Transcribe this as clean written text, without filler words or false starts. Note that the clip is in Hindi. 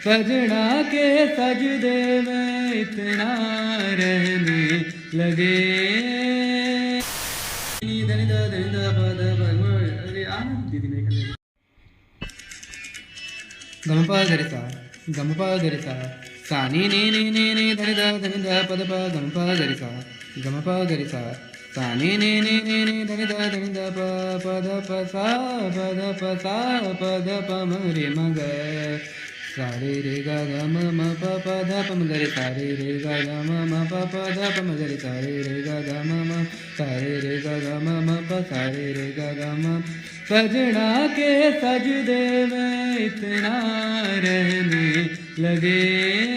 सजना के सजदे में इतना रहने लगे। दीदी मेरे कल गमपा गरिसा गमपा गरिसा सानी नी धनि दा पद प गमपा गरिसा गमपा गरिसा सानी नी धनि दा पद प सा पद प म रे म ग सा रे ग ग म प ध प म ग रे सा रे ग ग म प ध प म ग रे सा रे ग ग म सा रे ग ग म प सा रे ग ग म। सजना के सजदे में इतना रहने लगे।